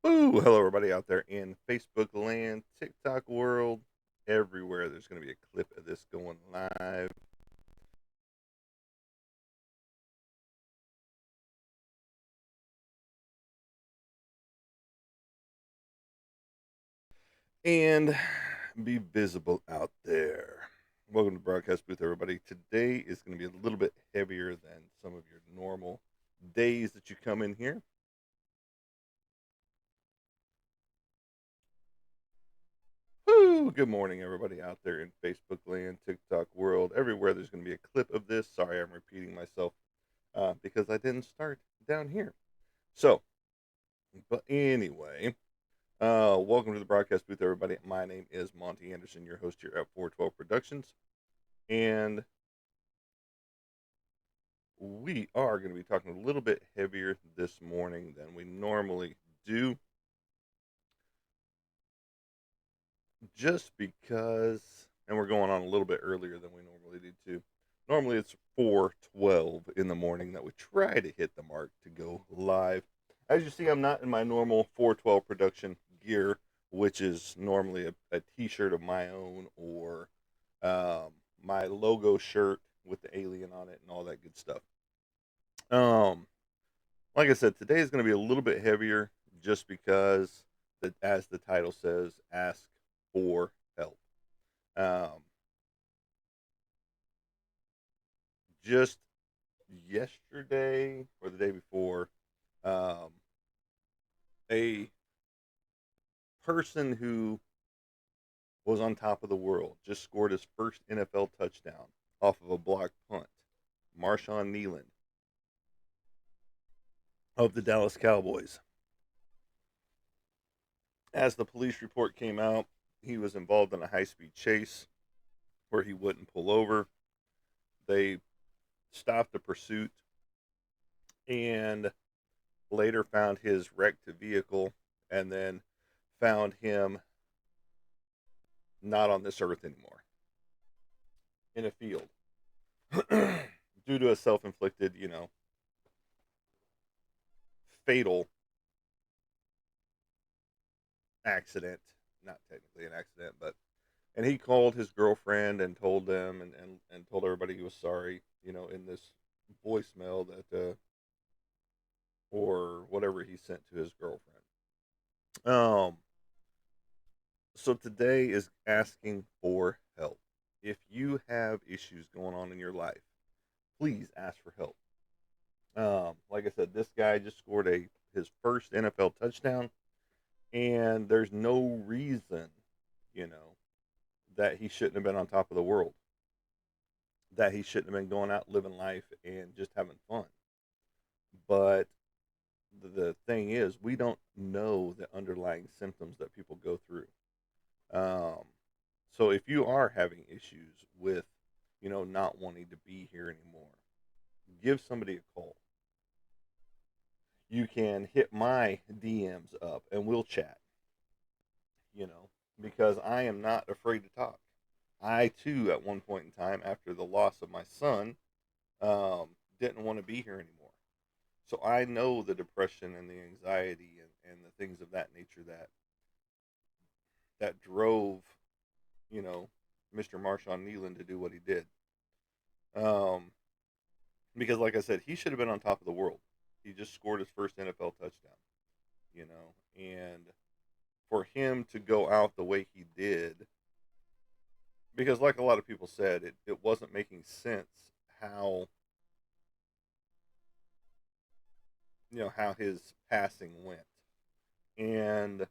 Ooh, hello everybody out there in Facebook land, TikTok world, everywhere. There's going to be a clip of this going live. And be visible out there. Welcome to Broadcast Booth, everybody. Today is going to be a little bit heavier than some of your normal days that you come in here. Woo! Good morning, everybody out there in Facebook land, TikTok world, everywhere. There's going to be a clip of this. Sorry, I'm repeating myself because I didn't start down here. So, but anyway, welcome to the broadcast booth, everybody. My name is Monty Anderson, your host here at 412 Productions, and we are going to be talking a little bit heavier this morning than we normally do, just because, and we're going on a little bit earlier than we normally do too. Normally it's 4:12 in the morning that we try to hit the mark to go live. As you see, I'm not in my normal 412 production gear, which is normally a t-shirt of my own or my logo shirt with the alien on it and all that good stuff. Um, like I said, today is going to be a little bit heavier just because, as the title says, ask for help. Um, just yesterday or the day before, um, a person who was on top of the world just scored his first NFL touchdown off of a blocked punt. Marshawn Kneeland of the Dallas Cowboys. As the police report came out, he was involved in a high speed chase where he wouldn't pull over. They stopped the pursuit and later found his wrecked vehicle and then found him not on this earth anymore in a field due to a self inflicted, fatal accident. Not technically an accident, but. And he called his girlfriend and told them and told everybody he was sorry, in this voicemail or whatever he sent to his girlfriend. Um, so today is asking for help. If you have issues going on in your life, please ask for help. Like I said, this guy just scored his first NFL touchdown, and there's no reason, you know, that he shouldn't have been on top of the world, that he shouldn't have been going out living life and just having fun. But the thing is, we don't know the underlying symptoms that people go through. Um, so if you are having issues with, not wanting to be here anymore, give somebody a call. You can hit my DMs up and we'll chat, you know, because I am not afraid to talk. I too, at one point in time, after the loss of my son, didn't want to be here anymore. So I know the depression and the anxiety and the things of that nature that drove, you know, Mr. Marshawn Kneeland to do what he did. Um, because, like I said, he should have been on top of the world. He just scored his first NFL touchdown, and for him to go out the way he did, because, like a lot of people said, it wasn't making sense how, how his passing went. And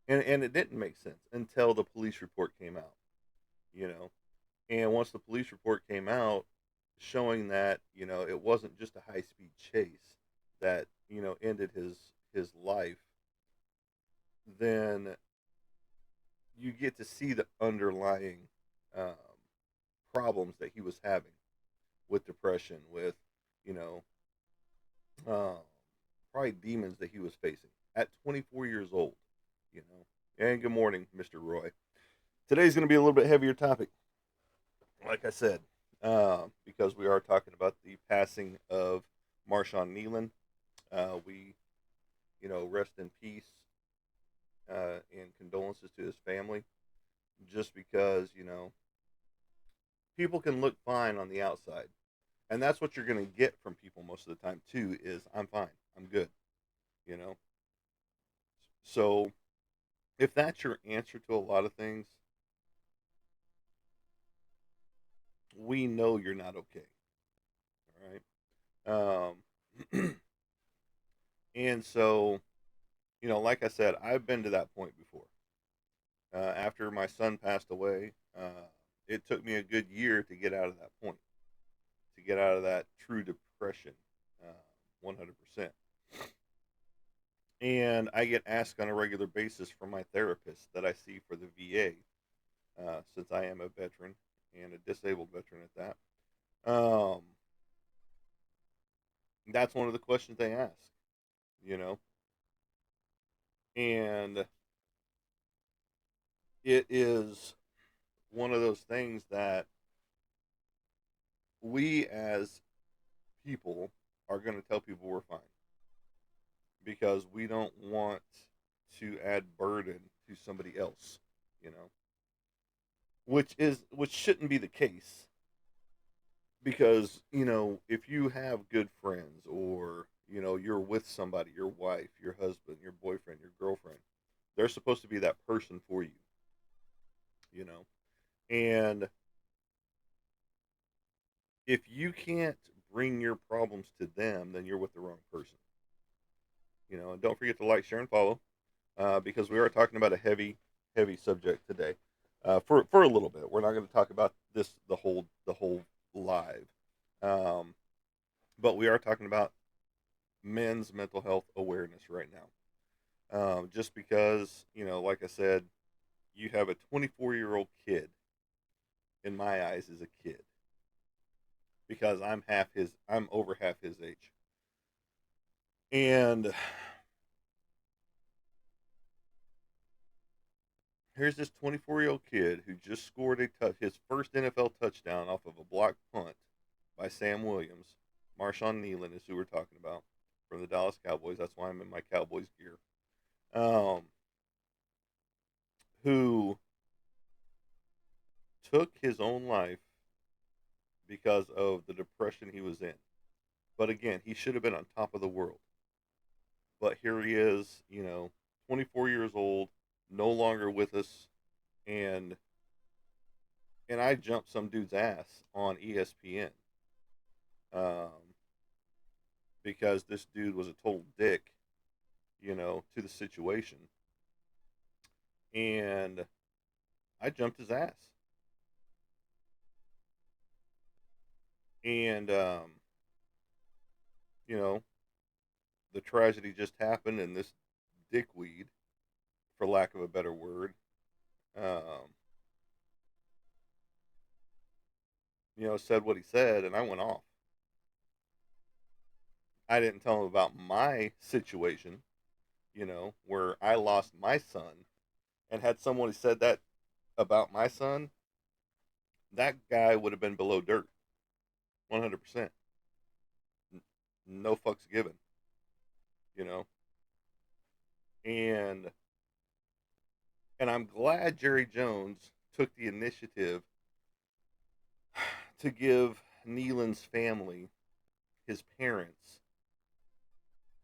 and it didn't make sense until the police report came out, you know. And once the police report came out showing that, it wasn't just a high speed chase that, ended his life, then you get to see the underlying um, problems that he was having with depression, with, you know, um, probably demons that he was facing at 24 years old, you know. And good morning, Mr. Roy. Today's going to be a little bit heavier topic, like I said, because we are talking about the passing of Marshawn Kneeland. We rest in peace, and condolences to his family. Just because people can look fine on the outside, and that's what you're going to get from people most of the time too. Is I'm fine, I'm good, you know. So if that's your answer to a lot of things, we know you're not okay. All right. And so, like I said, I've been to that point before. After my son passed away, it took me a good year to get out of that point, to get out of that true depression, 100%. And I get asked on a regular basis from my therapist that I see for the VA, since I am a veteran and a disabled veteran at that. That's one of the questions they ask, you know, and it is one of those things that we as people are going to tell people we're fine because we don't want to add burden to somebody else, you know, which shouldn't be the case because if you have good friends or you're with somebody, your wife, your husband, your boyfriend, your girlfriend, they're supposed to be that person for you, you know, and if you can't bring your problems to them, then you're with the wrong person. And don't forget to like, share, and follow, because we are talking about a heavy, heavy subject today. For a little bit, we're not going to talk about this the whole live, um, but we are talking about men's mental health awareness right now. Just because like I said, you have a 24-year-old kid. In my eyes, is a kid because I'm over half his age, and here's this 24-year-old kid who just scored his first NFL touchdown off of a block punt by Sam Williams. Marshawn Nealon is who we're talking about from the Dallas Cowboys. That's why I'm in my Cowboys gear. Um, who took his own life because of the depression he was in. But again, he should have been on top of the world. But here he is, 24 years old, no longer with us, and I jumped some dude's ass on ESPN, um, because this dude was a total dick, to the situation, and I jumped his ass, and you know, the tragedy just happened, and this dickweed, for lack of a better word, um, said what he said, and I went off. I didn't tell him about my situation, where I lost my son, and had someone who said that about my son, that guy would have been below dirt, 100%. No fucks given, you know. And I'm glad Jerry Jones took the initiative to give Nealon's family, his parents,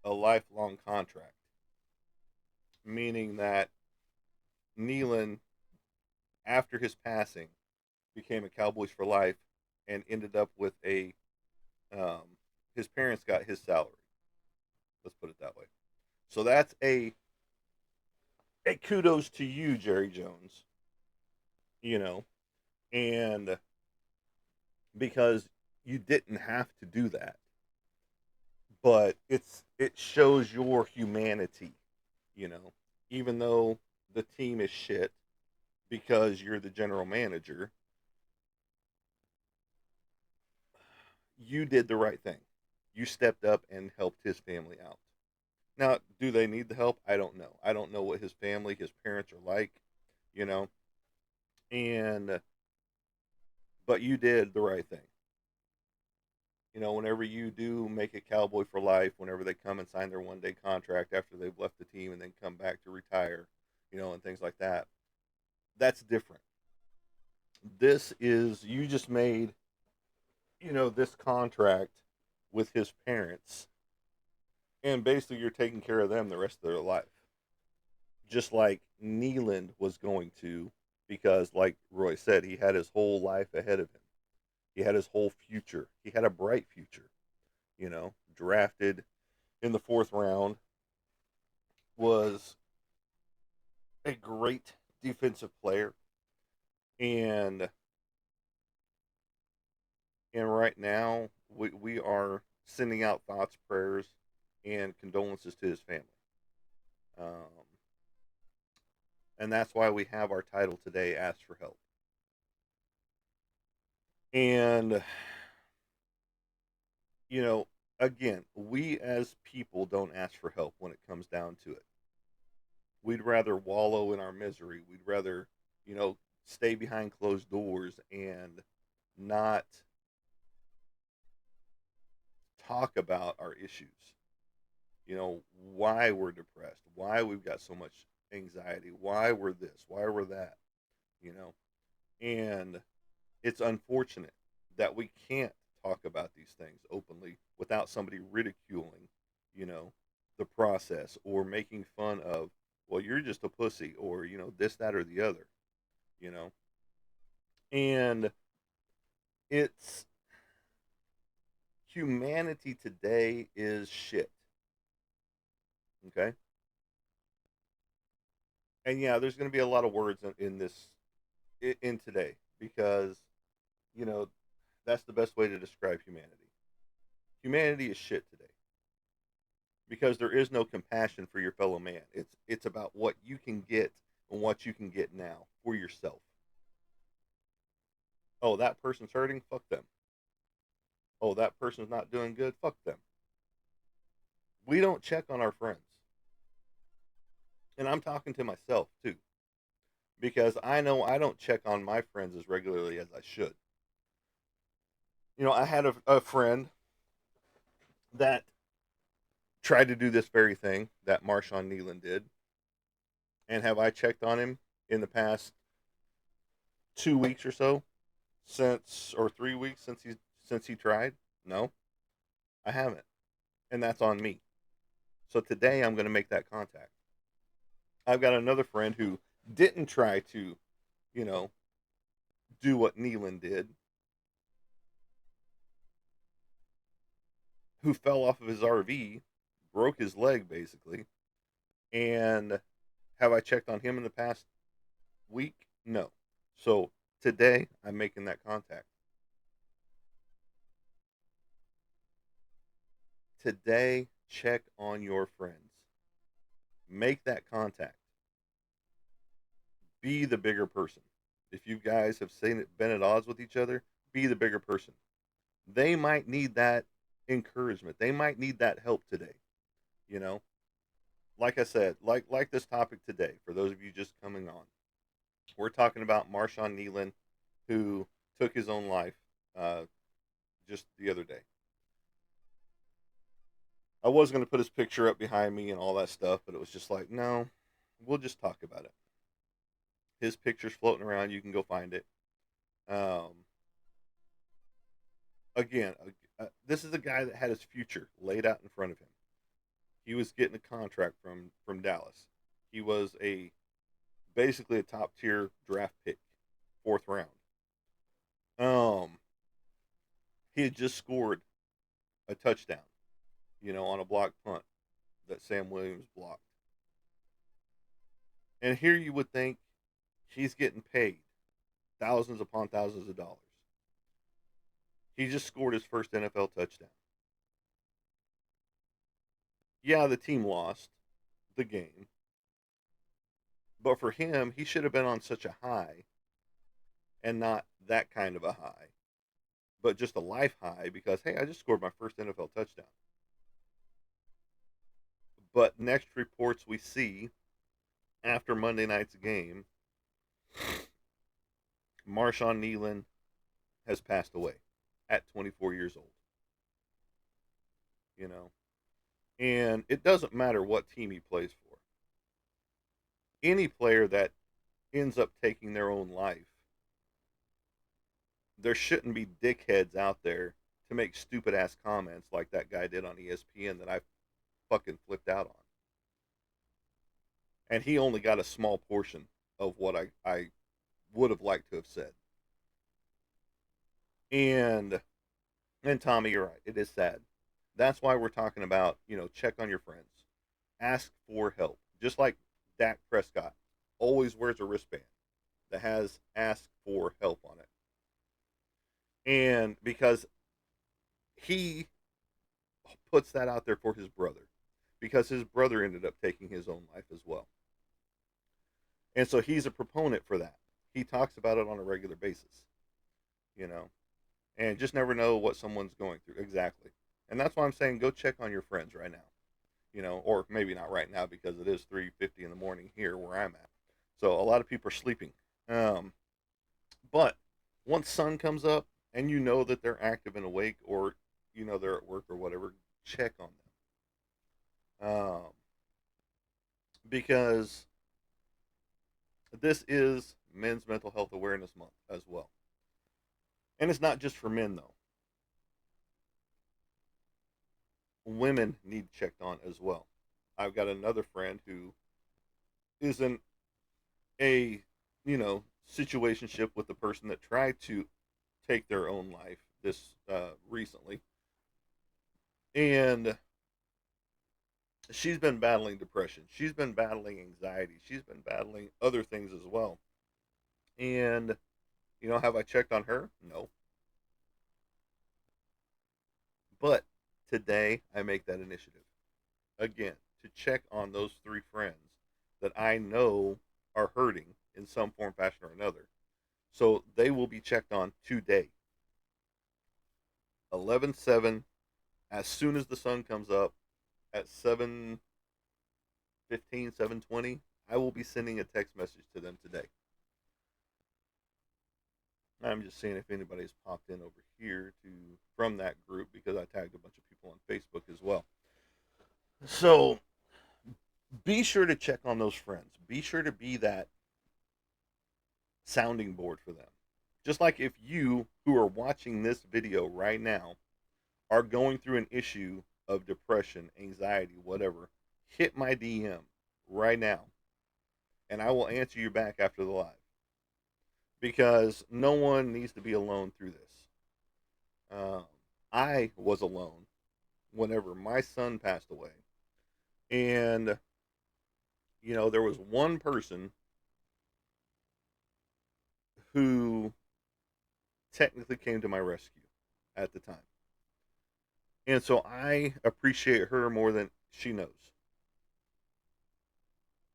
a lifelong contract, meaning that Nealon, after his passing, became a Cowboys for life and ended up with um, his parents got his salary. Let's put it that way. So that's a kudos to you, Jerry Jones. You know, and because you didn't have to do that, but it shows your humanity. You know, even though the team is shit because you're the general manager, you did the right thing. You stepped up and helped his family out. Now, do they need the help? I don't know. I don't know what his family, his parents are like, you know. And but you did the right thing. Whenever you do make a Cowboy for life, whenever they come and sign their 1 day contract after they've left the team and then come back to retire, and things like that, that's different. This is, you just made, this contract with his parents, and basically you're taking care of them the rest of their life. Just like Neeland was going to, because, like Roy said, he had his whole life ahead of him. He had his whole future. He had a bright future. Drafted in the 4th round, was a great defensive player, and right now we are sending out thoughts, prayers, and condolences to his family. Um, and that's why we have our title today, Ask for Help. And again, we as people don't ask for help when it comes down to it. We'd rather wallow in our misery. We'd rather, stay behind closed doors and not talk about our issues. Why we're depressed, why we've got so much anxiety, why we're this, why we're that, you know. And it's unfortunate that we can't talk about these things openly without somebody ridiculing, you know, the process, or making fun of, well, you're just a pussy, or, this, that, or the other, you know. And it's, humanity today is shit. Okay. And yeah, there's going to be a lot of words in this, in today, because, you know, that's the best way to describe humanity. Humanity is shit today, because there is no compassion for your fellow man. It's about what you can get and what you can get now for yourself. Oh, that person's hurting, fuck them. Oh, that person's not doing good, fuck them. We don't check on our friends. And I'm talking to myself too, because I know I don't check on my friends as regularly as I should. I had a friend that tried to do this very thing that Marshawn Neelan did. And have I checked on him in the past 2 weeks or so, or 3 weeks since he tried? No, I haven't, and that's on me. So today I'm going to make that contact. I've got another friend who didn't try to, you know, do what Neelan did, who fell off of his RV, broke his leg basically, and have I checked on him in the past week? No. So today I'm making that contact. Today, check on your friends. Make that contact. Be the bigger person. If you guys have been at odds with each other, be the bigger person. They might need that encouragement. They might need that help today. You know, like I said, like this topic today. For those of you just coming on, we're talking about Marshawn Neelan, who took his own life uh, just the other day. I was going to put his picture up behind me and all that stuff, but it was just like, no, we'll just talk about it. His picture's floating around. You can go find it. Um, again, this is a guy that had his future laid out in front of him. He was getting a contract from Dallas. He was basically a top tier draft pick, 4th round. Um, he had just scored a touchdown, on a blocked punt that Sam Williams blocked. And here you would think he's getting paid thousands upon thousands of dollars. He just scored his first NFL touchdown. Yeah, the team lost the game, but for him, he should have been on such a high, and not that kind of a high, but just a life high, because, hey, I just scored my first NFL touchdown. But next reports we see after Monday night's game, Marshawn Neelan has passed away at 24 years old. you know. And it doesn't matter what team he plays for. Any player that ends up taking their own life, there shouldn't be dickheads out there to make stupid ass comments like that guy did on ESPN that I fucking flipped out on. And he only got a small portion of what I would have liked to have said. And Tommy, you're right. It is sad. That's why we're talking about, check on your friends. Ask for help. Just like Dak Prescott always wears a wristband that has ask for help on it. And because he puts that out there for his brother, because his brother ended up taking his own life as well. And so he's a proponent for that. He talks about it on a regular basis, you know, and just never know what someone's going through. Exactly. And that's why I'm saying go check on your friends right now, or maybe not right now because it is 3:50 in the morning here where I'm at. So a lot of people are sleeping. Um, but once sun comes up and you know that they're active and awake, or they're at work or whatever, check on them. Because this is Men's Mental Health Awareness Month as well. And it's not just for men, though. Women need checked on as well. I've got another friend who is in a, situationship with the person that tried to take their own life this recently. And she's been battling depression. She's been battling anxiety. She's been battling other things as well. And, have I checked on her? No. But today, I make that initiative again to check on those three friends that I know are hurting in some form, fashion, or another. So they will be checked on today. 11/7, as soon as the sun comes up at 7:15, 7:20, I will be sending a text message to them today. I'm just seeing if anybody's popped in over here from that group because I tagged a bunch of people on Facebook as well. So be sure to check on those friends. Be sure to be that sounding board for them. Just like if you who are watching this video right now are going through an issue of depression, anxiety, whatever, hit my DM right now and I will answer you back after the live because no one needs to be alone through this. I was alone whenever my son passed away. And, there was one person who technically came to my rescue at the time. And so I appreciate her more than she knows.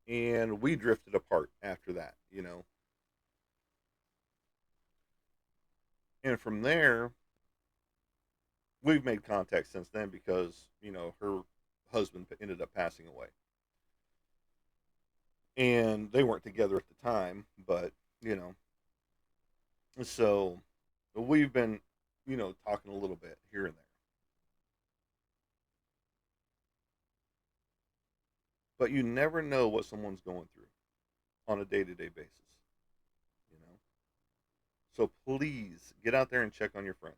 And we drifted apart after that. And from there, we've made contact since then because, her husband ended up passing away. And they weren't together at the time, but, so we've been, talking a little bit here and there. But you never know what someone's going through on a day-to-day basis, you know. So please get out there and check on your friends.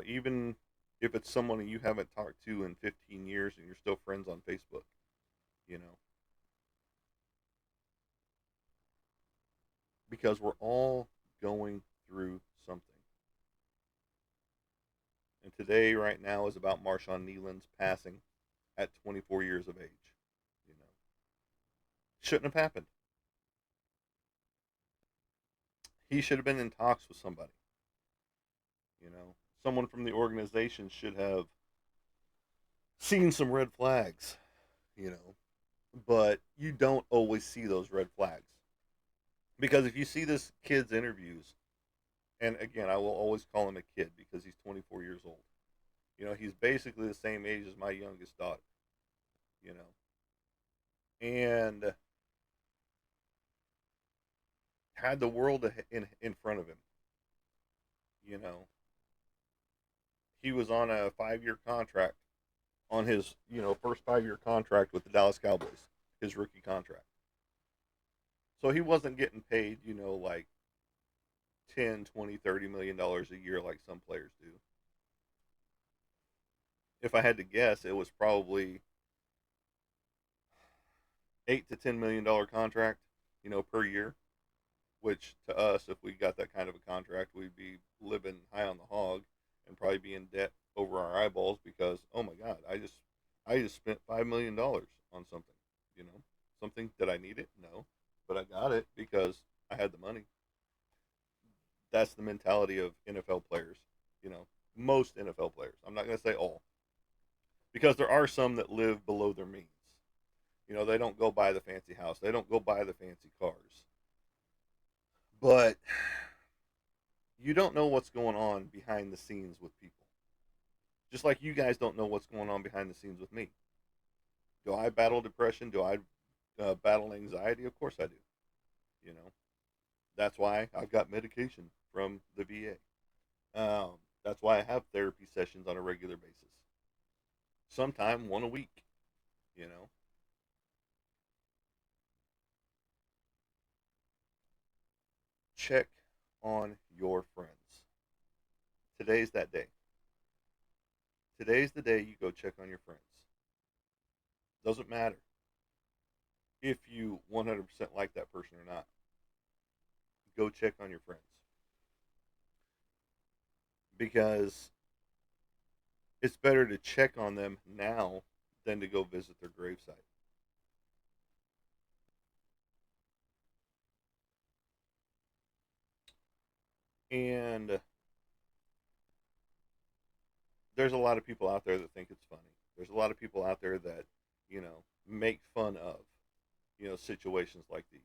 Even if it's someone you haven't talked to in 15 years and you're still friends on Facebook, you know, because we're all going through something. And today, right now, is about Marshawn Nealon's passing at 24 years of age. You know, shouldn't have happened. He should have been in talks with somebody. Someone from the organization should have seen some red flags. You know, but you don't always see those red flags because if you see this kid's interviews, and again, I will always call him a kid because he's 24 years old. He's basically the same age as my youngest daughter. You know, and had the world in front of him. You know, He was on a 5 year contract, on his first 5 year contract with the Dallas Cowboys, his rookie contract. So he wasn't getting paid, like 10, 20, $30 million a year like some players do. If I had to guess, it was probably $8 to $10 million contract, per year. Which to us, if we got that kind of a contract, we'd be living high on the hog and probably be in debt over our eyeballs because, oh my God, I just spent $5 million on something, something that I needed, no, but I got it because I had the money. That's the mentality of NFL players, most NFL players. I'm not going to say all, because there are some that live below their means. They don't go buy the fancy house, they don't go buy the fancy cars, but you don't know what's going on behind the scenes with people. Just like you guys don't know what's going on behind the scenes with me. Do I battle depression? Do I battle anxiety? Of course I do. You know, that's why I've got medication from the VA. That's why I have therapy sessions on a regular basis. Sometime one a week. You know, check on your friends. Today's that day. Today's the day you go check on your friends. Doesn't matter if you 100% like that person or not. Go check on your friends because it's better to check on them now than to go visit their gravesite. And there's a lot of people out there that think it's funny. There's a lot of people out there that, make fun of, situations like these.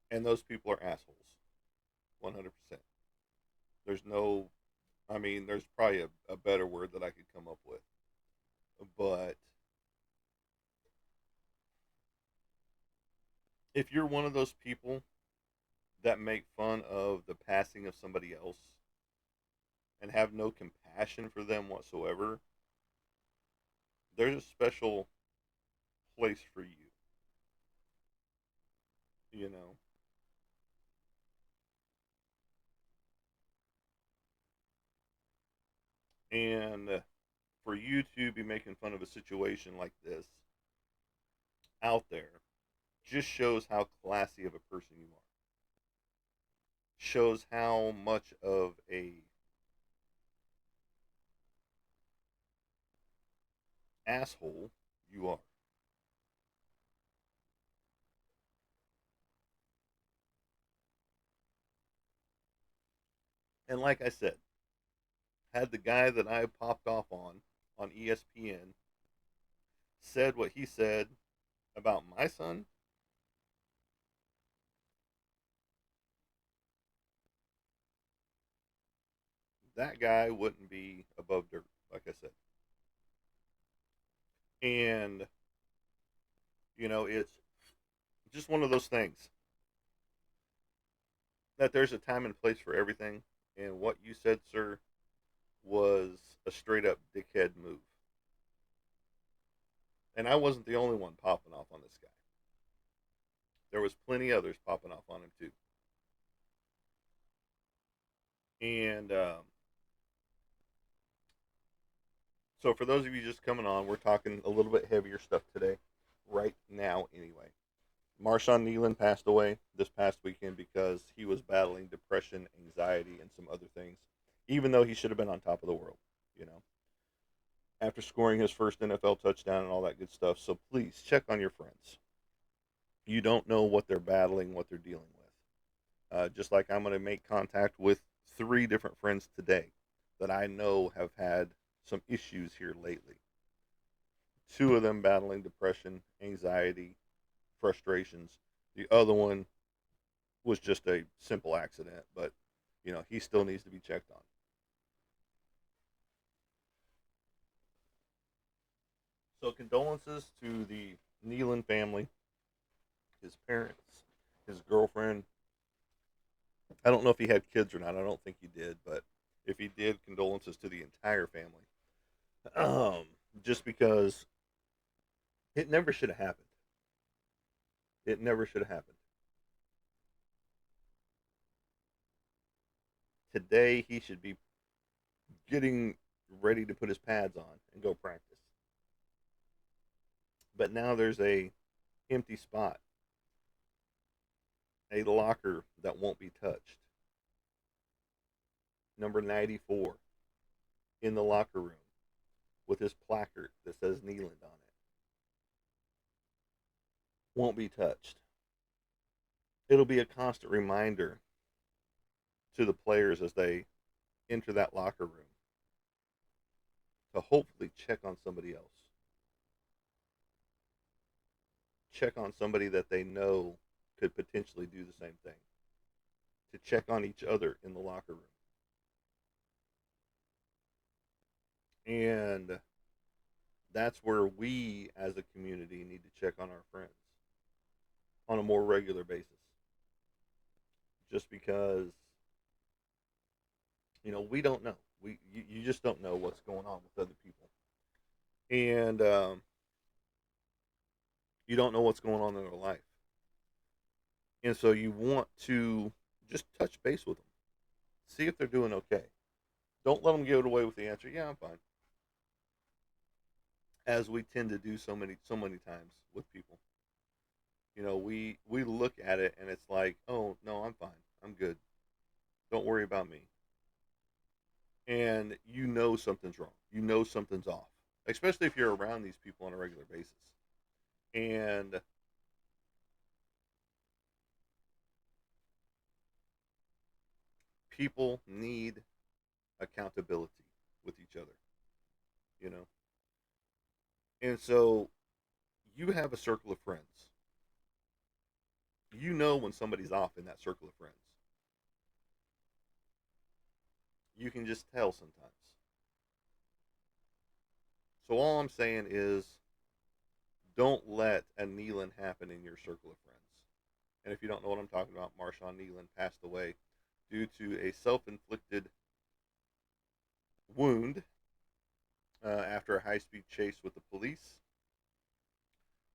And those people are assholes. 100%. There's no, there's probably a better word that I could come up with. But if you're one of those people that make fun of the passing of somebody else and have no compassion for them whatsoever, there's a special place for you, you know. And for you to be making fun of a situation like this out there just shows how classy of a person you are. Shows how much of a asshole you are. And like I said, had the guy that I popped off on ESPN said what he said about my son, that guy wouldn't be above dirt, like I said. And, it's just one of those things that there's a time and place for everything. And what you said, sir, was a straight up dickhead move. And I wasn't the only one popping off on this guy. There was plenty others popping off on him too. And so for those of you just coming on, we're talking a little bit heavier stuff today, right now anyway. Marshawn Nealon passed away this past weekend because he was battling depression, anxiety, and some other things, even though he should have been on top of the world, you know, after scoring his first NFL touchdown and all that good stuff. So please check on your friends. You don't know what they're battling, what they're dealing with. Just like I'm going to make contact with three different friends today that I know have had some issues here lately. Two of them battling depression, anxiety, frustrations. The other one was just a simple accident, but he still needs to be checked on. So condolences to the Nealon family, his parents, his girlfriend. I don't know if he had kids or not. I don't think he did, but If he did, condolences to the entire family. Um, just because it never should have happened. It never should have happened. Today he should be getting ready to put his pads on and go practice. But now there's a empty spot, a locker that won't be touched. Number 94 in the locker room with his placard that says Neyland on it. Won't be touched. It'll be a constant reminder to the players as they enter that locker room to hopefully check on somebody else. Check on somebody that they know could potentially do the same thing. To check on each other in the locker room. And that's where we as a community need to check on our friends on a more regular basis. Just because, we don't know. You just don't know what's going on with other people. And you don't know what's going on in their life. And so you want to just touch base with them. See if they're doing okay. Don't let them get away with the answer, yeah, I'm fine. As we tend to do so many times with people. We look at it and it's like, oh no, I'm fine. I'm good. Don't worry about me. And you know something's wrong. You know something's off. Especially if you're around these people on a regular basis. And people need accountability with each other, you know. And so you have a circle of friends. You know when somebody's off in that circle of friends. You can just tell sometimes. So all I'm saying is don't let a Nealon happen in your circle of friends. And if you don't know what I'm talking about, Marshawn Nealon passed away due to a self-inflicted wound after a high-speed chase with the police.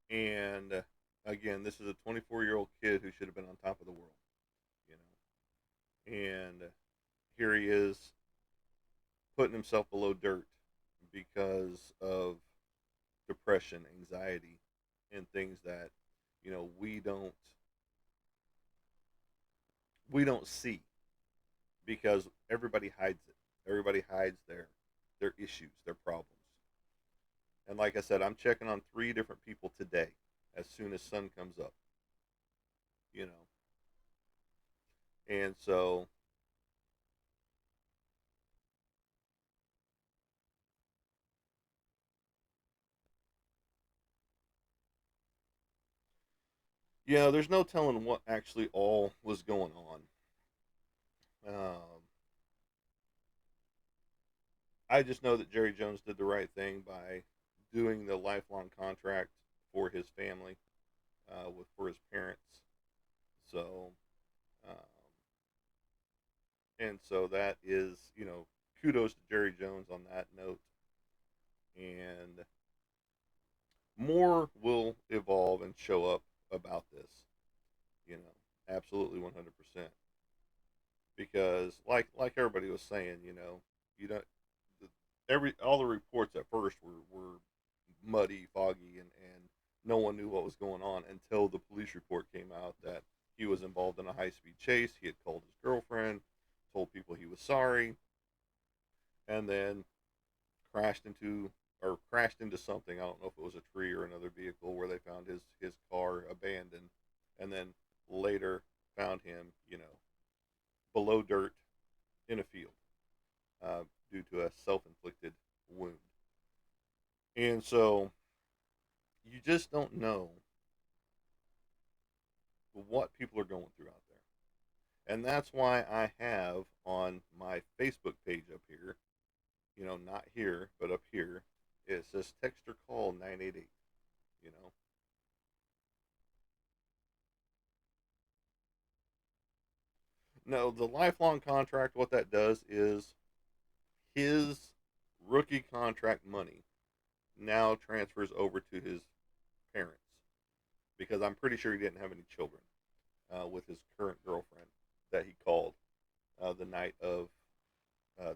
And again, this is a 24-year-old kid who should have been on top of the world, you know. And here he is putting himself below dirt because of depression, anxiety, and things that we don't see because everybody hides it. Everybody hides their issues, their problems. And like I said, I'm checking on 3 different people today as soon as sun comes up, you know. And so, there's no telling what actually all was going on. I just know that Jerry Jones did the right thing by doing the lifelong contract for his family, for his parents. So, um, and so that is, kudos to Jerry Jones on that note. And more will evolve and show up about this, absolutely 100%. Because like everybody was saying, you don't every all the reports at first were muddy, foggy, and no one knew what was going on until the police report came out that he was involved in a high speed chase. He had called his girlfriend, told people he was sorry, and then crashed into something. I don't know if it was a tree or another vehicle where they found his car abandoned, and then later found him, below dirt in a field due to a self-inflicted wound. And so you just don't know what people are going through out there. And that's why I have on my Facebook page up here, not here, but up here, it says text or call 988, you know. No, the lifelong contract, what that does is his rookie contract money now transfers over to his parents because I'm pretty sure he didn't have any children with his current girlfriend that he called the night of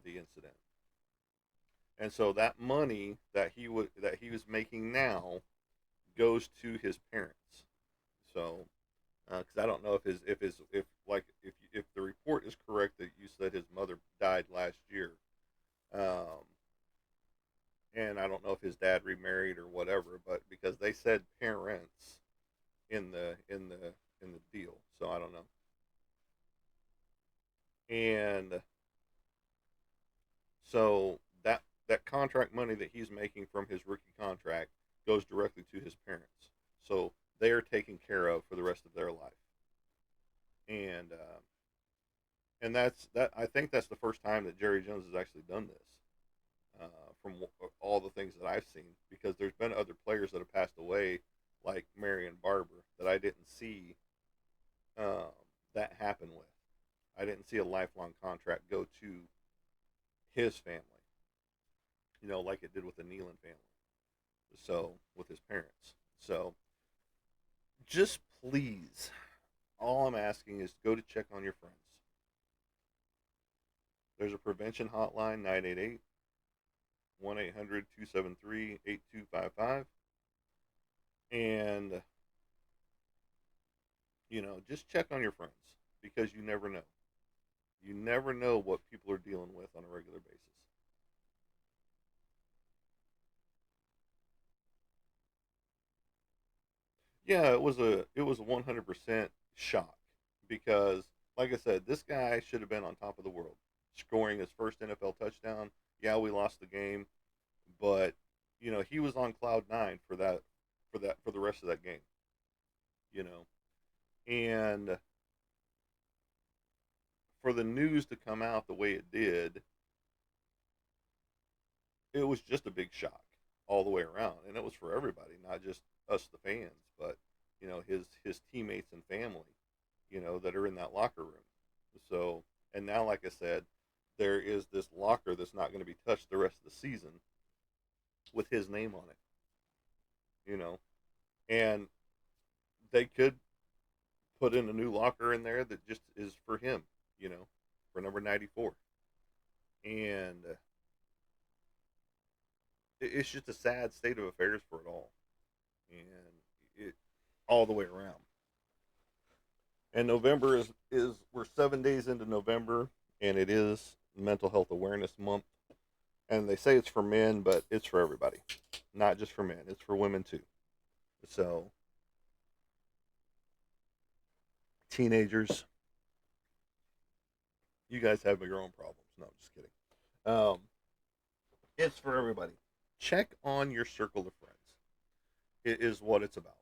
the incident. And so that money that he was making now goes to his parents. So because I don't know if the report is correct that you said his mother died last year, um, and I don't know if his dad remarried or whatever, but because they said parents in the deal, so I don't know. And so that contract money that he's making from his rookie contract goes directly to his parents, so they are taken care of for the rest of their life. And that's that. I think that's the first time that Jerry Jones has actually done this. From all the things that I've seen, because there's been other players that have passed away, like Marion Barber, that I didn't see um, that happen with. I didn't see a lifelong contract go to his family, like it did with the Nealon family. So with his parents. So just please, all I'm asking is go to check on your friends. There's a prevention hotline 988 1-800 273 8255. And just check on your friends because you never know. You never know what people are dealing with on a regular basis. Yeah, it was a 100% shock because, like I said, this guy should have been on top of the world, scoring his first NFL touchdown. Yeah, we lost the game, but he was on cloud nine for the rest of that game. You know, and for the news to come out the way it did, it was just a big shock all the way around, and it was for everybody, not just us, the fans, but his teammates and family, that are in that locker room. So, and now, like I said, there is this locker that's not going to be touched the rest of the season with his name on it, and they could put in a new locker in there that just is for him, you know, for number 94, and it's just a sad state of affairs for it all, and it all the way around. And November is we're 7 days into November, and it is Mental Health Awareness Month. And they say it's for men, but it's for everybody, not just for men. It's for women too. So teenagers, you guys have your own problems. No, I'm just kidding. Um, it's for everybody. Check on your circle of friends. It is what it's about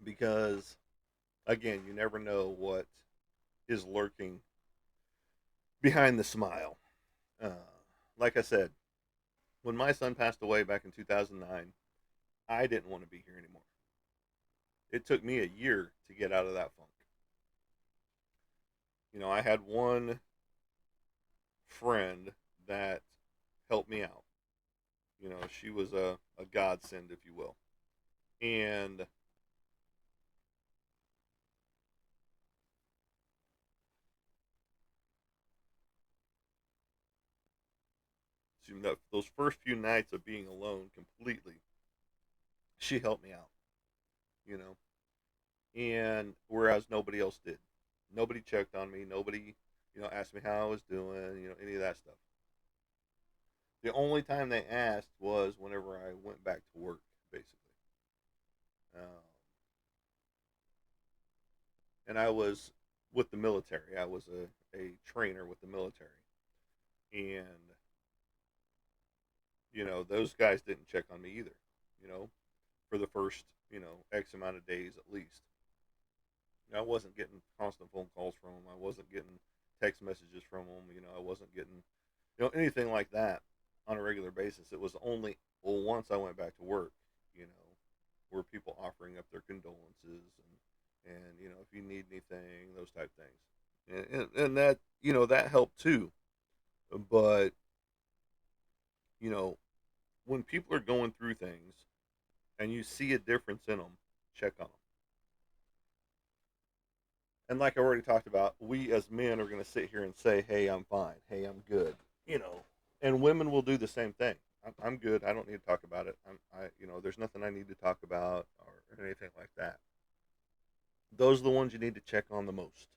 because again, you never know what is lurking behind the smile. Uh, like I said, when my son passed away back in 2009, I didn't want to be here anymore. It took me a year to get out of that funk. I had one friend that helped me out. She was a godsend, if you will. And so those first few nights of being alone completely, she helped me out, you know, and whereas nobody else did. Nobody checked on me. Nobody, asked me how I was doing, any of that stuff. The only time they asked was whenever I went back to work, basically. Um, and I was with the military. I was a trainer with the military. And, those guys didn't check on me either, you know, for the first, X amount of days at least. I wasn't getting constant phone calls from them. I wasn't getting text messages from them. I wasn't getting, anything like that on a regular basis. It was only, well, once I went back to work, you know, were people offering up their condolences and if you need anything, those type things. And that, that helped too. But You know, when people are going through things and you see a difference in them, check on them. And like I already talked about, we as men are going to sit here and say, "Hey, I'm fine. Hey, I'm good." You know, and women will do the same thing. I'm good. I don't need to talk about it. There's nothing I need to talk about or anything like that. Those are the ones you need to check on the most.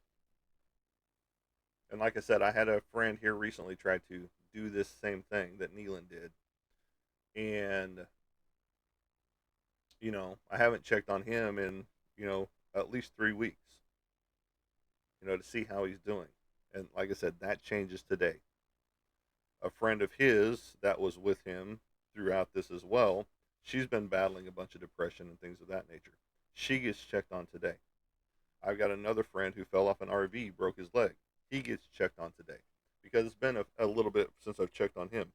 And like I said, I had a friend here recently try to do this same thing that Neelan did, and I haven't checked on him in at least 3 weeks. To see how he's doing. And like I said, that changes today. A friend of his that was with him throughout this as well, she's been battling a bunch of depression and things of that nature. She gets checked on today. I've got another friend who fell off an RV, broke his leg. He gets checked on today because it's been a little bit since I've checked on him.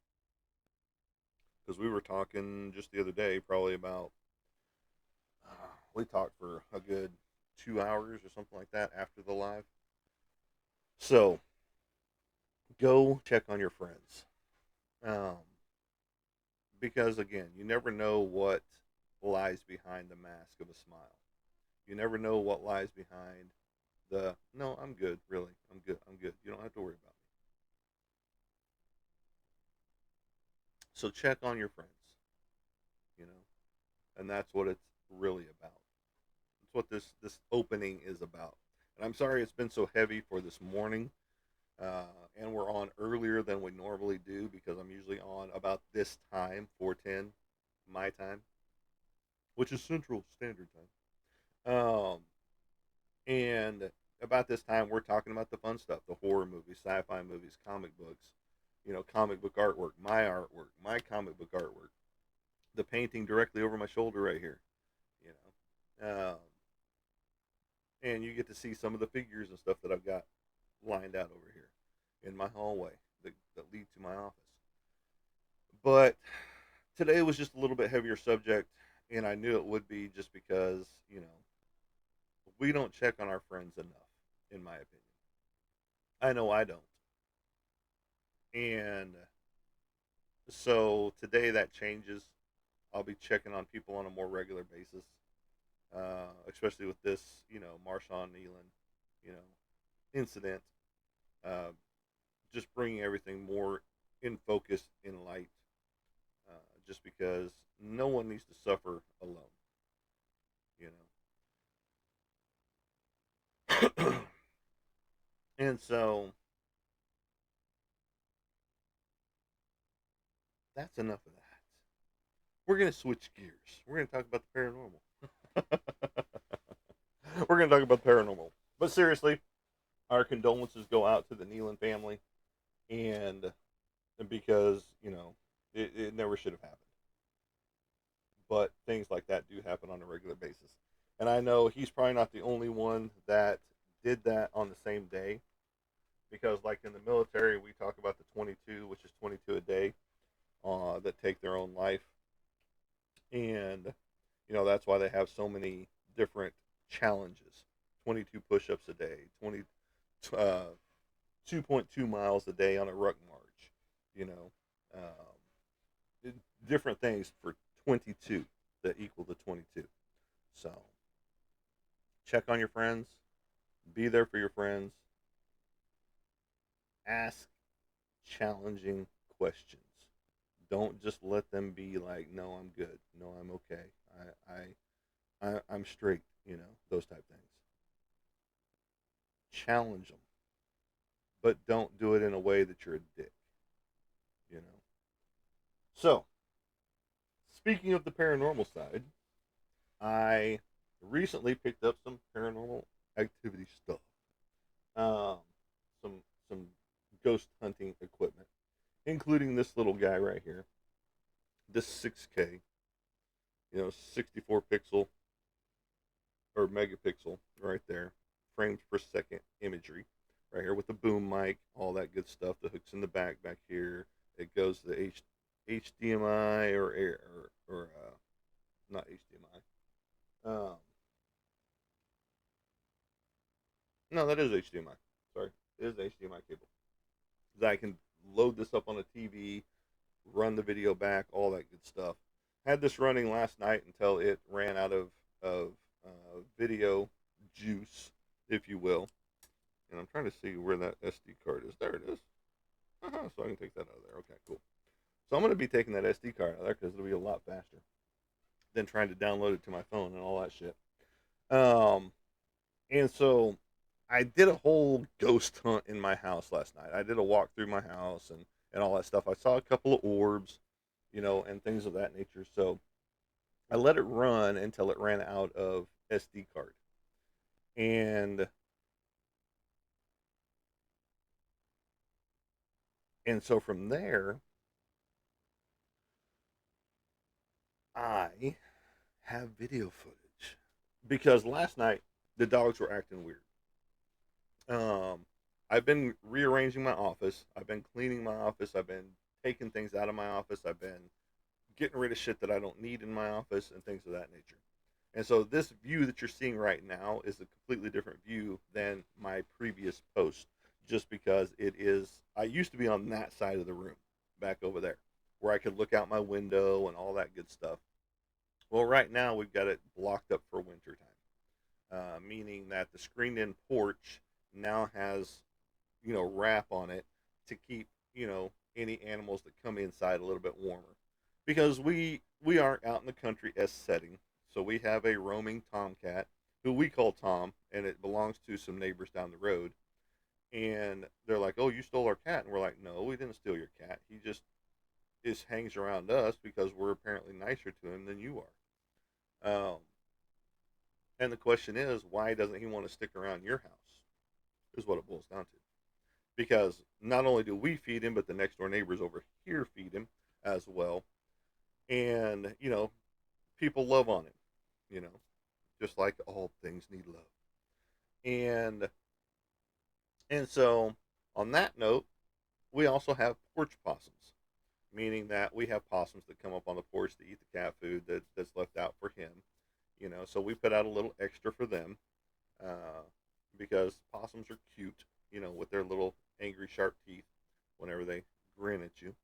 Because we were talking just the other day, probably about, we talked for a good 2 hours or something like that after the live. So go check on your friends. Um, because again, you never know what lies behind the mask of a smile. You never know what lies behind the no, I'm good, really. I'm good. I'm good. You don't have to worry about me. So check on your friends, you know. And that's what it's really about. That's what this opening is about. And I'm sorry it's been so heavy for this morning. And we're on earlier than we normally do because I'm usually on about this time, 4:10 my time, which is Central Standard Time. And about this time, we're talking about the fun stuff, the horror movies, sci-fi movies, comic books, comic book artwork, my comic book artwork, the painting directly over my shoulder right here, you and you get to see some of the figures and stuff that I've got lined out over here in my hallway that lead to my office. But today was just a little bit heavier subject, and I knew it would be just because we don't check on our friends enough, in my opinion. I know I don't. And so today that changes. I'll be checking on people on a more regular basis, especially with this, Marshawn Nealon, you know, incident. Uh, just bringing everything more in focus, in light, just because no one needs to suffer alone, you know. And so that's enough of that. We're gonna switch gears. We're gonna talk about the paranormal. We're gonna talk about the paranormal. But seriously, our condolences go out to the Nealon family, and because it never should have happened. But things like that do happen on a regular basis, and I know he's probably not the only one that did that on the same day. Because like in the military, we talk about the 22, which is 22 a day, that take their own life, and that's why they have so many different challenges. 22 push-ups a day, 20 uh, 2.2 miles a day on a ruck march, you know, different things for 22 that equal the 22. So check on your friends, be there for your friends, ask challenging questions. Don't just let them be like, no, I'm good, no, I'm okay, I'm straight, those type things. Challenge them, but don't do it in a way that you're a dick, you know. So speaking of the paranormal side, I recently picked up some paranormal activity stuff. Um, some some ghost hunting equipment, including this little guy right here. This 6K, 64 pixel or megapixel right there, frames per second imagery right here with the boom mic, all that good stuff. The hooks in the back here. It goes to the HDMI or not HDMI. No, that is HDMI. Sorry, it is HDMI cable. That I can load this up on a TV, run the video back, all that good stuff. Had this running last night until it ran out of video juice, if you will. And I'm trying to see where that SD card is. There it is. So I can take that out of there. Okay, cool. So I'm going to be taking that SD card out of there because it'll be a lot faster than trying to download it to my phone and all that shit. Um, and so I did a whole ghost hunt in my house last night. I did a walk through my house and all that stuff. I saw a couple of orbs, and things of that nature. So I let it run until it ran out of SD card. And so from there, I have video footage because last night the dogs were acting weird. Um, I've been rearranging my office. I've been cleaning my office. I've been taking things out of my office. I've been getting rid of shit that I don't need in my office and things of that nature. And so this view that you're seeing right now is a completely different view than my previous post, just because it is. I used to be on that side of the room, back over there, where I could look out my window and all that good stuff. Well, right now we've got it blocked up for winter time, meaning that the screened-in porch now has wrap on it to keep any animals that come inside a little bit warmer, because we aren't out in the country as setting. So we have a roaming tomcat who we call Tom, and it belongs to some neighbors down the road. And they're like, "Oh, you stole our cat," and we're like, "No, we didn't steal your cat. He just hangs around us because we're apparently nicer to him than you are." And the question is, why doesn't he want to stick around your house? Is what it boils down to. Because not only do we feed him, but the next door neighbors over here feed him as well. And people love on him. You know, just like all things need love. And so on that note, we also have porch possums, meaning that we have possums that come up on the porch to eat the cat food that's left out for him. So we put out a little extra for them, uh, because possums are cute, with their little angry sharp teeth whenever they grin at you.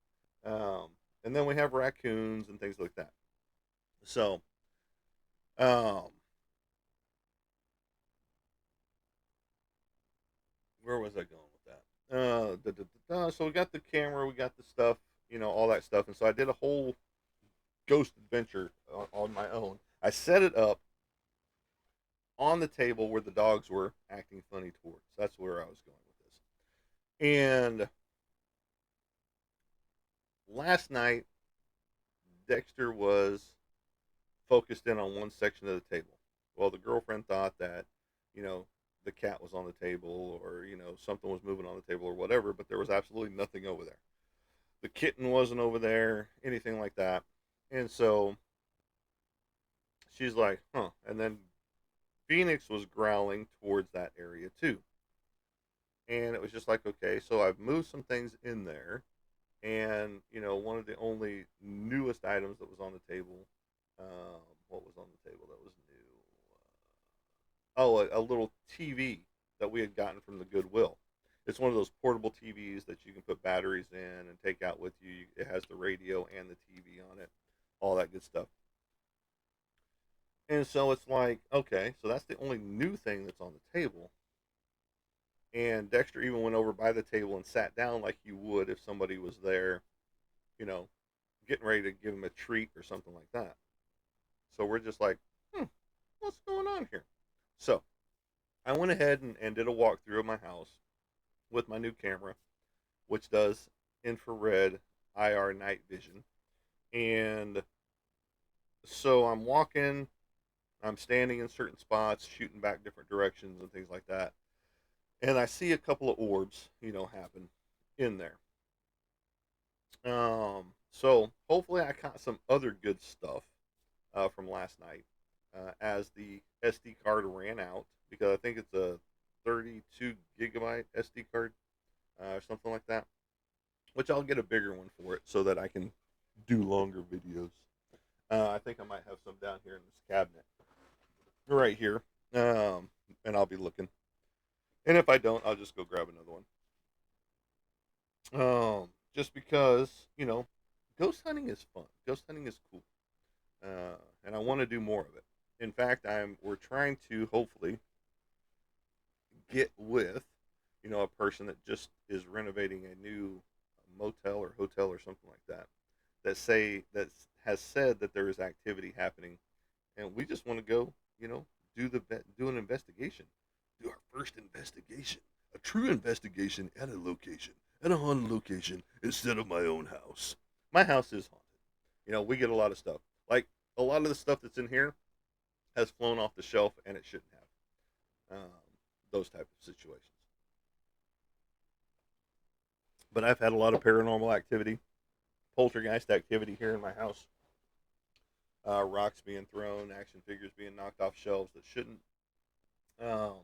And then we have raccoons and things like that. So, um, where was I going with that? So we got the camera, we got the stuff, all that stuff. And so I did a whole ghost adventure on my own. I set it up on the table where the dogs were acting funny towards. That's where I was going with this. And last night, Dexter was focused in on one section of the table. Well, the girlfriend thought that, you know, the cat was on the table, or, something was moving on the table or whatever, but there was absolutely nothing over there. The kitten wasn't over there, anything like that. And so she's like, huh. And then Phoenix was growling towards that area too. And it was just like, okay, so I've moved some things in there. And, one of the only newest items that was on the table, what was on the table that was new? Oh, a little TV that we had gotten from the Goodwill. It's one of those portable TVs that you can put batteries in and take out with you. It has the radio and the TV on it, all that good stuff. And so it's like, okay, so that's the only new thing that's on the table. And Dexter even went over by the table and sat down like you would if somebody was there, you know, getting ready to give him a treat or something like that. So we're just like, what's going on here? So I went ahead and did a walkthrough of my house with my new camera, which does infrared IR night vision. And so I'm walking, I'm standing in certain spots, shooting back different directions and things like that. And I see a couple of orbs, happen in there. So hopefully I caught some other good stuff from last night, as the SD card ran out, because I think it's a 32 gigabyte SD card, or something like that. Which I'll get a bigger one for it so that I can do longer videos. I think I might have some down here in this cabinet right here, and I'll be looking. And if I don't, I'll just go grab another one. Just because, Ghost hunting is fun. Ghost hunting is cool, and I want to do more of it. In fact, we're trying to hopefully get with, a person that just is renovating a new motel or hotel or something like that. That has said that there is activity happening, and we just want to go, do an investigation, do our first investigation, a true investigation at a location, at a haunted location instead of my own house. My house is haunted. We get a lot of stuff. Like a lot of the stuff that's in here has flown off the shelf, and it shouldn't have. Those type of situations. But I've had a lot of paranormal activity, poltergeist activity here in my house. Rocks being thrown, action figures being knocked off shelves that shouldn't. Um,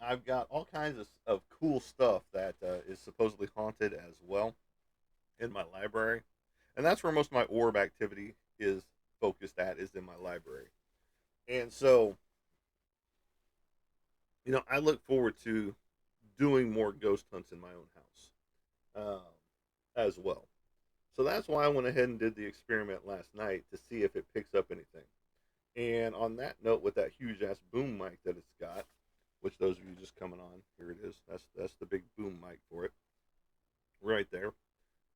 I've got all kinds of cool stuff that is supposedly haunted as well in my library. And that's where most of my orb activity is focused at, is in my library. And so, I look forward to doing more ghost hunts in my own house as well. So that's why I went ahead and did the experiment last night to see if it picks up anything. And on that note, with that huge ass boom mic that it's got, which those of you just coming on, here it is. That's the big boom mic for it, right there.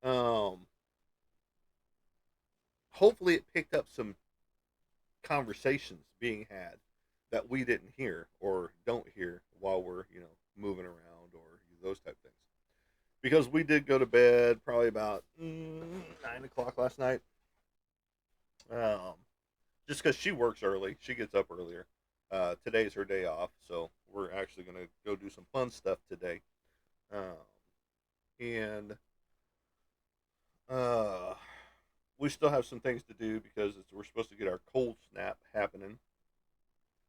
Um, Hopefully, it picked up some conversations being had that we didn't hear or don't hear while we're moving around or those type of things. Because we did go to bed probably about 9 o'clock last night. Um, just because she works early, she gets up earlier. Today's her day off, so we're actually gonna go do some fun stuff today. Um, and uh, we still have some things to do because we're supposed to get our cold snap happening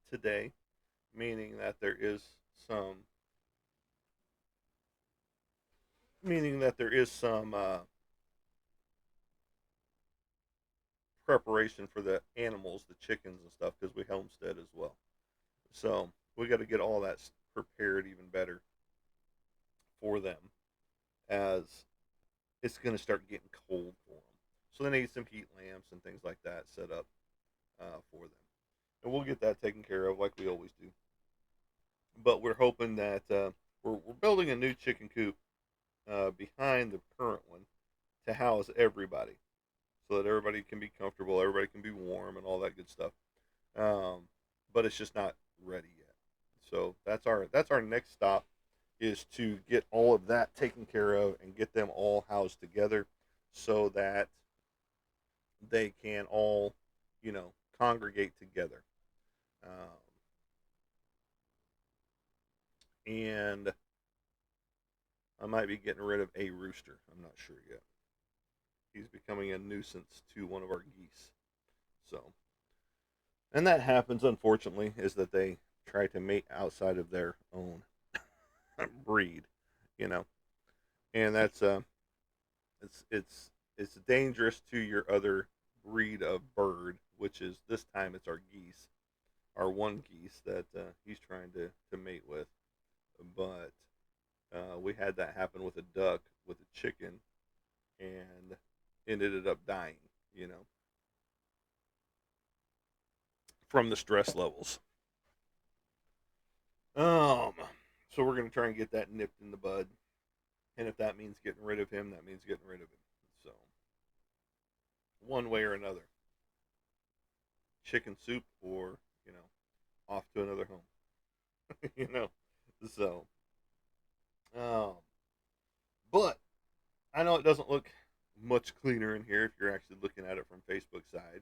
today, meaning that there is some meaning that there is some preparation for the animals, the chickens and stuff, because we homestead as well. So we got to get all that prepared even better for them, as it's going to start getting cold for them. So they need some heat lamps and things like that set up for them, and we'll get that taken care of like we always do. But we're hoping that we're building a new chicken coop behind the current one to house everybody, so that everybody can be comfortable, everybody can be warm, and all that good stuff. Um, but it's just not ready yet. So that's our next stop, is to get all of that taken care of and get them all housed together, so that they can all, congregate together. Um, and I might be getting rid of a rooster. I'm not sure yet. He's becoming a nuisance to one of our geese. So, and that happens, unfortunately, is that they try to mate outside of their own breed, you know, and that's it's dangerous to your other breed of bird, which is, this time it's our geese, our one geese that he's trying to mate with. But we had that happen with a duck, with a chicken, and it ended up dying, you know, from the stress levels. Um, so we're gonna try and get that nipped in the bud, and if that means getting rid of him, that means getting rid of him. So one way or another, chicken soup, or off to another home. you know, so um, but I know it doesn't look much cleaner in here if you're actually looking at it from Facebook side,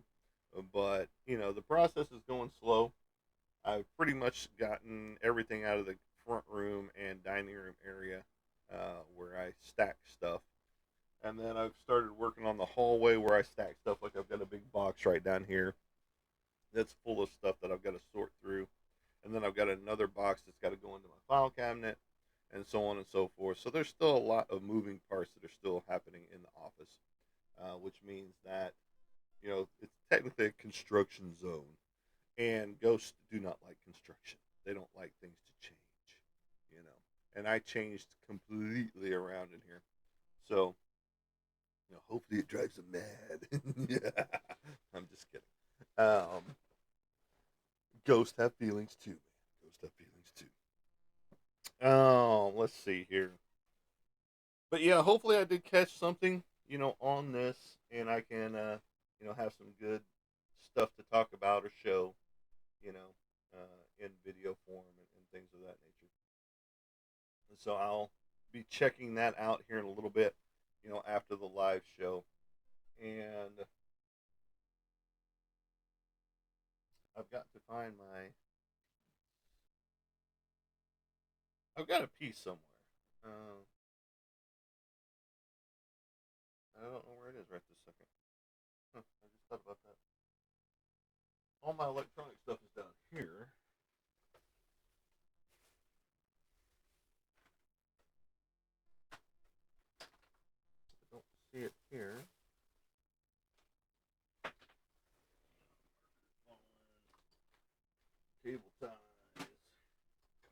but the process is going slow. I've pretty much gotten everything out of the front room and dining room area where I stack stuff. And then I've started working on the hallway where I stack stuff. Like, I've got a big box right down here that's full of stuff that I've got to sort through. And then I've got another box that's got to go into my file cabinet, and so on and so forth. So there's still a lot of moving parts that are still happening in the office, which means that, it's technically a construction zone. And ghosts do not like construction. They don't like things to change, you know. And I changed completely around in here. So Hopefully it drives them mad. Yeah, I'm just kidding. Um, ghosts have feelings too, man. Ghosts have feelings too. Let's see here. But yeah, hopefully I did catch something, on this, and I can, have some good stuff to talk about or show, in video form and things of that nature. And so I'll be checking that out here in a little bit, after the live show. And I've got to find I've got a piece somewhere. Uh, I don't know where it is right this second. Huh, I just thought about that. All my electronic stuff is down here. I don't see it here. Cable ties,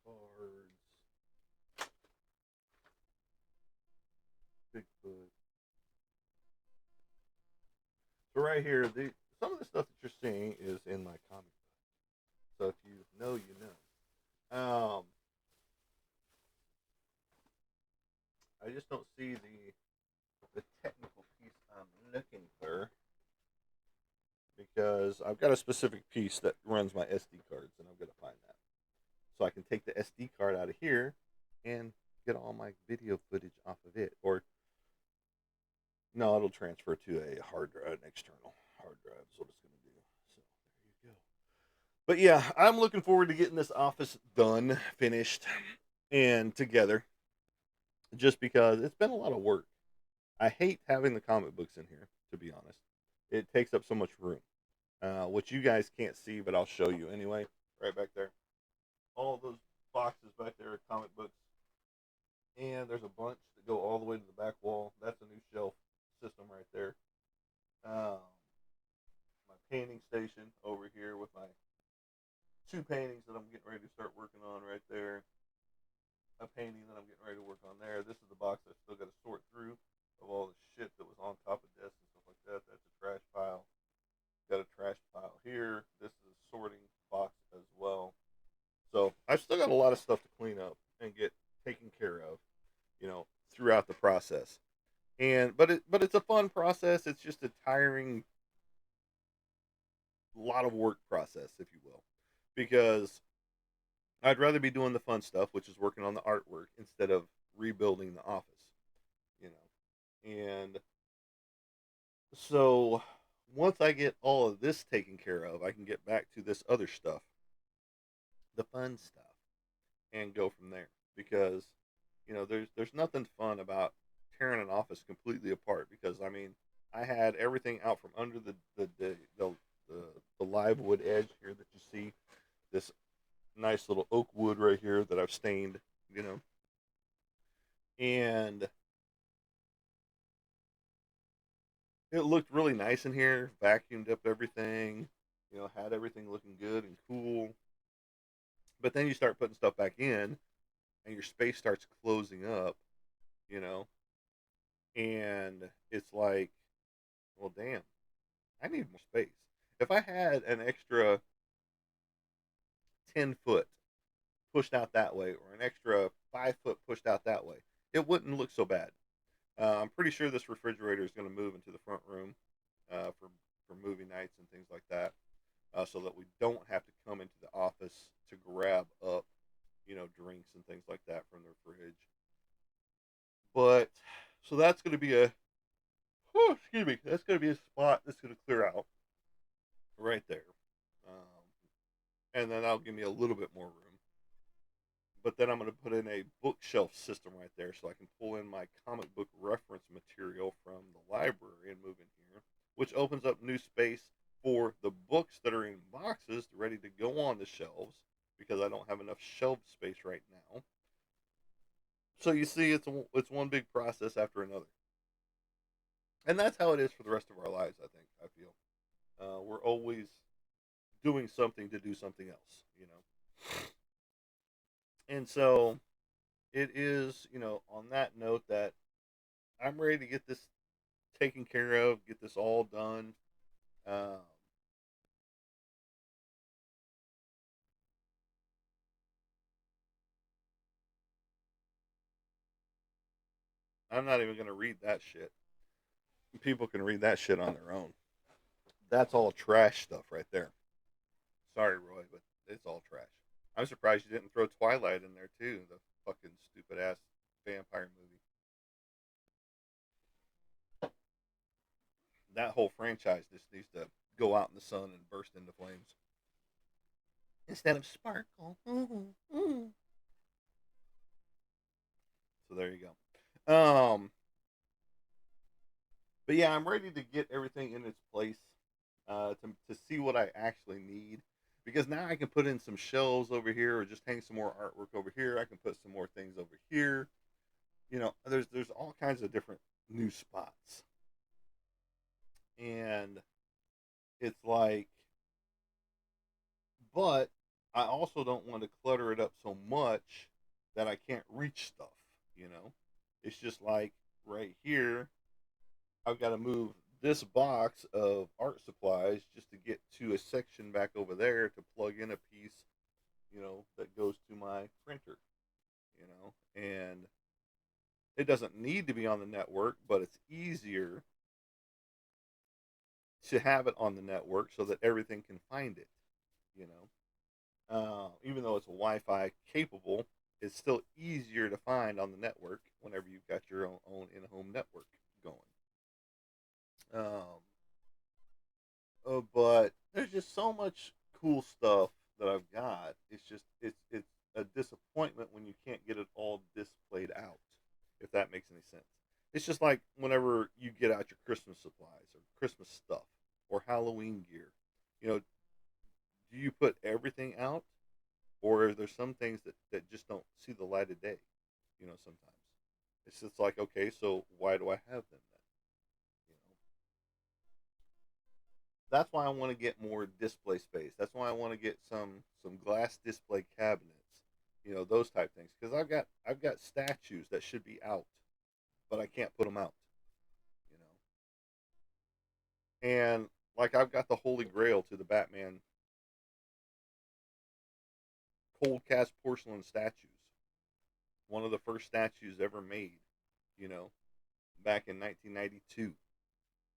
cards, Bigfoot. So right here, some of the stuff that you're seeing is in my comic book. So if you know, you know. I just don't see the technical piece I'm looking for because I've got a specific piece that runs my SD cards, and I'm gonna find that. So I can take the SD card out of here and get all my video footage off of it. Or no, it'll transfer to a hard drive, an external hard drive is what it's gonna do. So there you go. But yeah, I'm looking forward to getting this office done, finished, and together. Just because it's been a lot of work. I hate having the comic books in here, to be honest. It takes up so much room, which you guys can't see, but I'll show you anyway. Right back there, all those boxes back there are comic books, and there's a bunch that go all the way to the back wall. That's a new shelf system right there. Um, my painting station over here with my two paintings that I'm getting ready to start working on right there. A painting that I'm getting ready to work on there. This is the box I still got to sort through of all the shit that was on top of desks and stuff like that. That's a trash pile. Got a trash pile here. This is a sorting box as well. So I've still got a lot of stuff to clean up and get taken care of, throughout the process. And but it's a fun process. It's just a tiring lot of work process, if you will, because I'd rather be doing the fun stuff, which is working on the artwork, instead of rebuilding the office, you know. And so once I get all of this taken care of, I can get back to this other stuff, the fun stuff, and go from there. Because there's nothing fun about tearing an office completely apart. Because I mean, I had everything out from under the live wood edge here that you see. This nice little oak wood right here that I've stained, you know, and it looked really nice in here. Vacuumed up everything, had everything looking good and cool. But then you start putting stuff back in, and your space starts closing up, you know, and it's like, well, damn, I need more space. If I had an extra 10 foot pushed out that way, or an extra 5 foot pushed out that way, it wouldn't look so bad. I'm pretty sure this refrigerator is going to move into the front room for movie nights and things like that, so that we don't have to come into the office to grab up, drinks and things like that from the fridge. But so that's going to be excuse me, that's going to be a spot that's going to clear out right there, and then that'll give me a little bit more room. But then I'm going to put in a bookshelf system right there so I can pull in my comic book reference material from the library and move in here, which opens up new space for the books that are in boxes ready to go on the shelves because I don't have enough shelf space right now. So you see, it's one big process after another, and that's how it is for the rest of our lives. I think I feel we're always doing something to do something else, and so it is, on that note that I'm ready to get this taken care of, get this all done. Um, I'm not even going to read that shit. People can read that shit on their own. That's all trash stuff right there. Sorry, Roy, but it's all trash. I'm surprised you didn't throw Twilight in there too. The fucking stupid ass vampire movie. That whole franchise just needs to go out in the sun and burst into flames instead of sparkle. So there you go. But yeah, I'm ready to get everything in its place to see what I actually need. Because now I can put in some shelves over here, or just hang some more artwork over here. I can put some more things over here. There's all kinds of different new spots, and it's like, but I also don't want to clutter it up so much that I can't reach stuff. You know, it's just like right here, I've got to move this box of art supplies just to get to a section back over there to plug in a piece, that goes to my printer, and it doesn't need to be on the network, but it's easier to have it on the network so that everything can find it, you know. Even though it's Wi-Fi capable, it's still easier to find on the network whenever you've got your own in-home network going. Um, but there's just so much cool stuff that I've got. It's a disappointment when you can't get it all displayed out, if that makes any sense. It's just like whenever you get out your Christmas supplies or Christmas stuff or Halloween gear. You know, do you put everything out, or are there some things that just don't see the light of day? Sometimes it's just like, okay, so why do I have them then? You know, that's why I want to get more display space. That's why I want to get some glass display cabinets. Those type things, because I've got statues that should be out, but I can't put them out. You and like I've got the Holy Grail to the Batman cold cast porcelain statues, one of the first statues ever made. You know, back in 1992,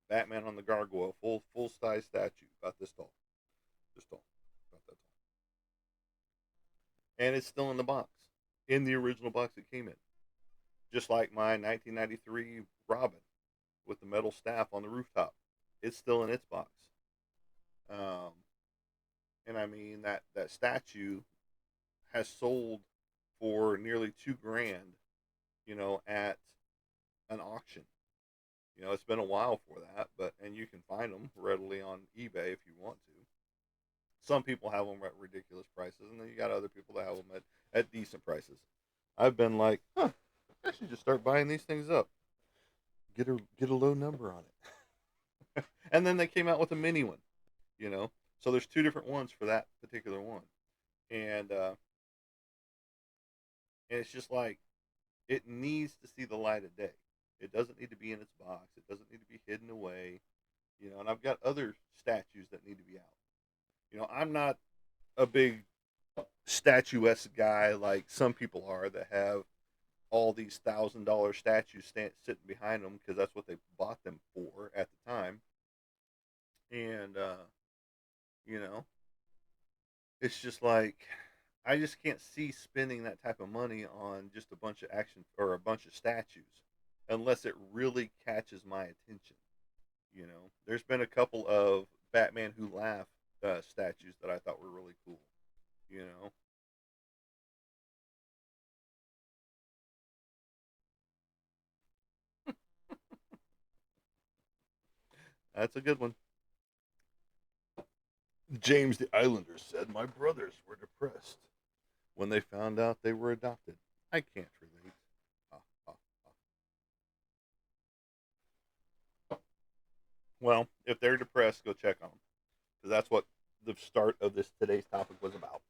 Batman on the Gargoyle, full size statue, about this tall, about that tall, and it's still in the box, in the original box it came in, just like my 1993 Robin with the metal staff on the rooftop. It's still in its box. Um, and I mean that statue has sold for nearly 2 grand, at an auction. It's been a while for that, and you can find them readily on eBay if you want to. Some people have them at ridiculous prices, and then you got other people that have them at decent prices. I've been like, huh, I should just start buying these things up. Get a low number on it. And then they came out with a mini one, you know. So there's two different ones for that particular one, and it's just like it needs to see the light of day. It doesn't need to be in its box. It doesn't need to be hidden away, And I've got other statues that need to be out. I'm not a big statuesque guy like some people are that have all these $1,000 statues sitting behind them because that's what they bought them for at the time. And you know, it's just like I just can't see spending that type of money on just a bunch of action or a bunch of statues unless it really catches my attention. There's been a couple of Batman Who Laugh statues that I thought were really cool. You know, that's a good one. James the Islander said, "My brothers were depressed when they found out they were adopted. I can't relate." Ah, ah, ah. Well, if they're depressed, go check on them because that's what the start of this today's topic was about: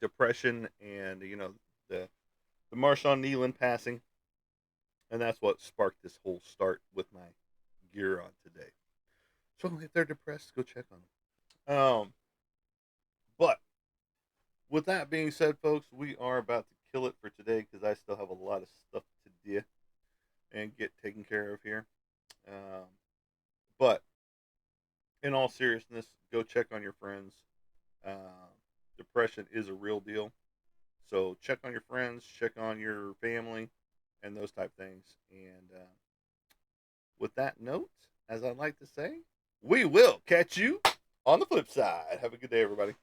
depression and the Marshawn Nealon passing, and that's what sparked this whole start with my gear on today. So if they're depressed, go check on them. But with that being said, folks, we are about to kill it for today because I still have a lot of stuff to do and get taken care of here. Um, but in all seriousness, go check on your friends. Uh, Depression is a real deal. So check on your friends, check on your family, and those type things. And with that note, as I like to say, we will catch you on the flip side. Have a good day, everybody.